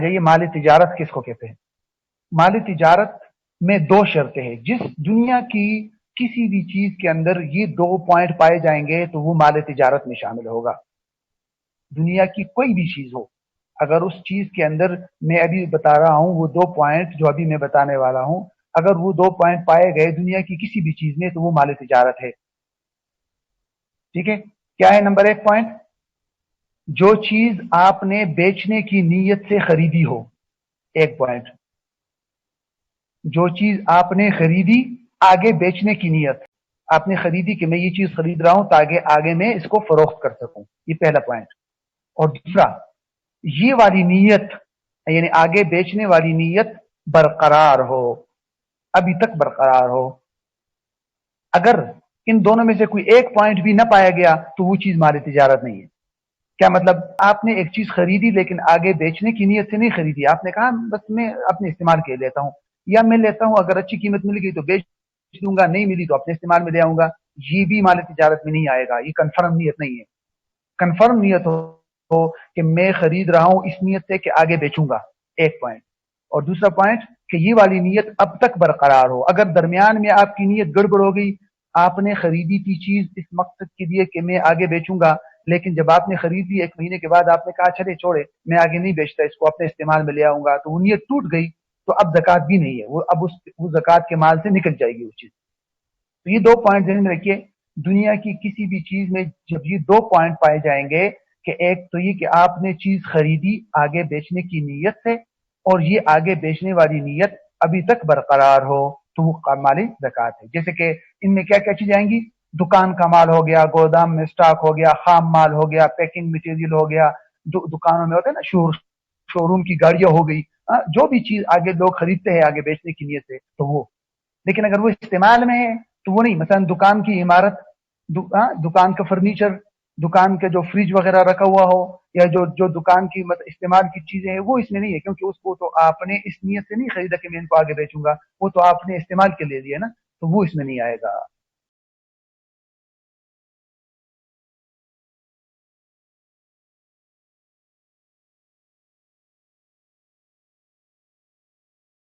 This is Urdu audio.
یہ مال تجارت کس کو کہتے ہیں؟ مال تجارت میں دو شرطیں ہیں. جس دنیا کی کسی بھی چیز کے اندر یہ دو پوائنٹ پائے جائیں گے تو وہ مال تجارت میں شامل ہوگا. دنیا کی کوئی بھی چیز ہو، اگر اس چیز کے اندر میں ابھی بتا رہا ہوں وہ دو پوائنٹ جو ابھی میں بتانے والا ہوں، اگر وہ دو پوائنٹ پائے گئے دنیا کی کسی بھی چیز میں تو وہ مال تجارت ہے. ٹھیک ہے؟ کیا ہے نمبر ایک پوائنٹ؟ جو چیز آپ نے بیچنے کی نیت سے خریدی ہو. ایک پوائنٹ، جو چیز آپ نے خریدی آگے بیچنے کی نیت، آپ نے خریدی کہ میں یہ چیز خرید رہا ہوں تاکہ آگے میں اس کو فروخت کر سکوں، یہ پہلا پوائنٹ. اور دوسرا، یہ والی نیت یعنی آگے بیچنے والی نیت برقرار ہو، ابھی تک برقرار ہو. اگر ان دونوں میں سے کوئی ایک پوائنٹ بھی نہ پایا گیا تو وہ چیز مال تجارت نہیں ہے. کیا مطلب؟ آپ نے ایک چیز خریدی لیکن آگے بیچنے کی نیت سے نہیں خریدی، آپ نے کہا بس میں اپنے استعمال کے لیتا ہوں، یا میں لیتا ہوں اگر اچھی قیمت مل گئی تو بیچ دوں گا، نہیں ملی تو اپنے استعمال میں لے آؤں گا، یہ بھی مال تجارت میں نہیں آئے گا. یہ کنفرم نیت نہیں ہے. کنفرم نیت ہو کہ میں خرید رہا ہوں اس نیت سے کہ آگے بیچوں گا، ایک پوائنٹ. اور دوسرا پوائنٹ کہ یہ والی نیت اب تک برقرار ہو. اگر درمیان میں آپ کی نیت گڑبڑ ہو گئی، آپ نے خریدی تھی چیز اس مقصد کے لیے کہ میں آگے بیچوں گا، لیکن جب آپ نے خرید لی ایک مہینے کے بعد آپ نے کہا چلے چھوڑے میں آگے نہیں بیچتا، اس کو اپنے استعمال میں لے آؤں گا، تو وہ نیت ٹوٹ گئی تو اب زکوٰۃ بھی نہیں ہے، وہ اب وہ زکوٰۃ کے مال سے نکل جائے گی وہ چیز. تو یہ دو پوائنٹ ذہن میں رکھیے. دنیا کی کسی بھی چیز میں جب یہ دو پوائنٹ پائے جائیں گے کہ ایک تو یہ کہ آپ نے چیز خریدی آگے بیچنے کی نیت سے، اور یہ آگے بیچنے والی نیت ابھی تک برقرار ہو، تو وہ مال زکوٰۃ ہے. جیسے کہ ان میں کیا کیا چیزیں آئیں گی؟ دکان کا مال ہو گیا، گودام میں سٹاک ہو گیا، خام مال ہو گیا، پیکنگ مٹیریل ہو گیا، دکانوں میں ہوتا ہے نا شو روم کی گاڑیاں ہو گئی، جو بھی چیز آگے لوگ خریدتے ہیں آگے بیچنے کی نیت سے تو وہ. لیکن اگر وہ استعمال میں ہے تو وہ نہیں. مثلا دکان کی عمارت، دکان کا فرنیچر، دکان کے جو فریج وغیرہ رکھا ہوا ہو، یا جو دکان کی استعمال کی چیزیں ہیں وہ اس میں نہیں ہے، کیونکہ اس کو تو آپ نے اس نیت سے نہیں خریدا کہ میں ان کو آگے بیچوں گا، وہ تو آپ نے استعمال کے لے لیا نا، تو وہ اس میں نہیں آئے گا.